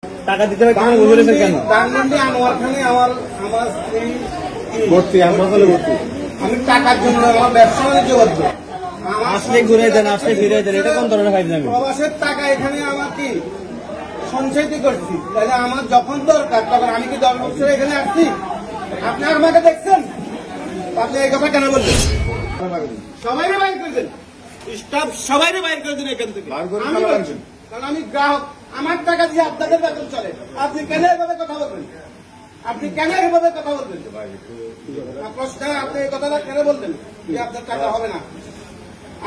টাকা দিতে হবে কেন বুঝেছেন কেন? ধানমন্ডি আনোয়ার খানে আমার স্ত্রী ভর্তি হাসপাতালে ভর্তি। আমি টাকার জন্য আমার ব্যবসা বাণিজ্য করতো। আসলে ঘুরে দেন, আসলে ফিরে দেন, এটা কোন ধরনের ফাইজলামি? প্রবাসের টাকা এখানে আমার কি সঞ্চয়টি করছি, তাহলে আমার যখন দরকার তখন আমি কি 10 বছর এখানে আসছি? আপনি আমাকে দেখছেন? আপনি এই কথা কেন বললেন? সবাই বাইর করে দেন, স্টাফ সবাই বাইর করে দিন এখান থেকে। আমি বলছি, কারণ আমি গ্রাহক, আমার টাকা দিয়ে আপনাদের বেতন চলে। আপনি কেন এভাবে কথা বলবেন? আপনি কেন এভাবে কথা বলবেন? প্রশ্ন, আপনি এই কথাটা কেন বলবেন যে আপনার টাকা হবে না?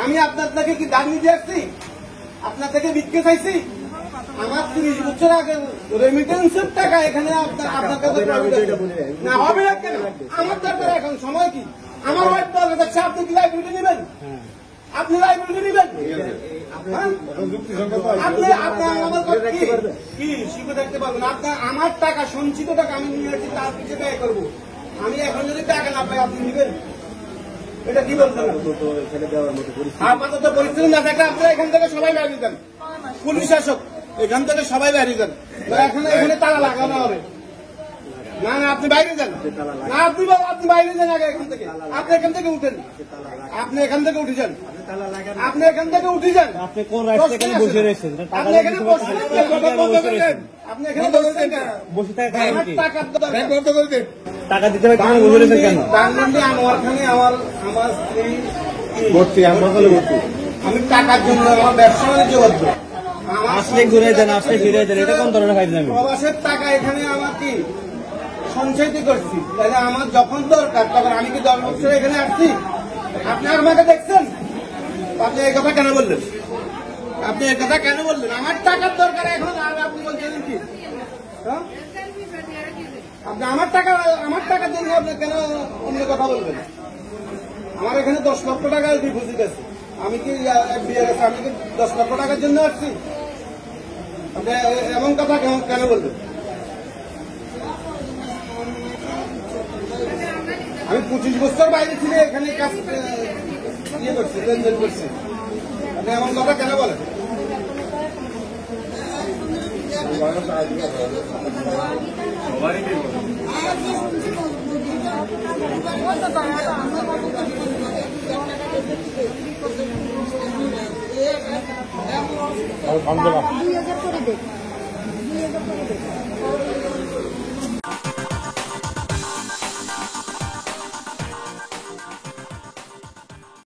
আমি আপনার থেকে কি দান নিতে আসছি? আপনার থেকে ভিক্ষে চাইছি? আমার 30 বছর আগে রেমিটেন্সের টাকা এখানে আপনার কাছে না হবে না কেন? আমার দরকার এখন সময় কি? আমার ওয়াইফ দরকার যাচ্ছে, আপনি কি লাইব্রেরি নেবেন? আপনি লাইব্রেরি নেবেন? আপনি আমার কি শিখে দেখতে পারবেন? আপনার আমার টাকা, সঞ্চিত টাকা আমি নিয়ে আসছি, তার পিছিয়ে ব্যয় করবো। আমি এখন যদি টাকা না পাই আপনি নেবেন? এটা কি বলছেন? আপাতত পরিস্থিতি না থাকলে আপনারা এখান থেকে সবাই বেরিয়ে যান। পুলিশ শাসক এখান থেকে সবাই বেরিয়ে যান। এখানে তালা লাগানো হবে না। না, আপনি বাইরে যান। না, আপনি বাইরে যান আগে এখান থেকে। আপনি এখান থেকে উঠেন। আপনি এখান থেকে উঠে যান। আপনি এখান থেকে উঠে যান। আপনি কোন রাস্তায় এখানে বসে রয়েছেন? আপনি এখানে বসে আপনি এখানে বসে থাকা আমার টাকার দরকার। টাকা দিতে হবে কেন বুঝেছেন কেন? ধানমন্ডি আনোয়ার খানে আমার স্ত্রী ভর্তি হাসপাতালে ভর্তি। আমি টাকার জন্য আমার ব্যবসা বাণিজ্য করতো। আসলে ঘুরে দেন, আসলে ফিরে দেন, এটা কোন ধরনের ফাইজলামি? প্রবাসের টাকা এখানে আমার কি সঞ্চয়টি করছি, তাহলে আমার যখন দরকার তখন আমি কি 10 বছর এখানে আসছি? আপনি আমাকে দেখছেন? আপনি এই কথা কেন বললেন? আপনি এই কথা কেন বললেন? আমার টাকার দরকার এখন, আর আপনি বলছেন কি? হ্যাঁ? আপনি আমার টাকার জন্য আপনি কেন অন্য কথা বলবেন? আমার এখানে 10 লক্ষ টাকা ডিপোজিট আছে। আমি কি আমি কি 10 লক্ষ টাকার জন্য আসছি? আপনি এমন কথা কেন বলবেন? আমি 25 বছর বাইরে ছিল, এখানে কাজ করছি, লেনদেন করছি। আপনি এমন কথা কেন বলেন? আলহামদুলিল্লাহ 2000 করে দে।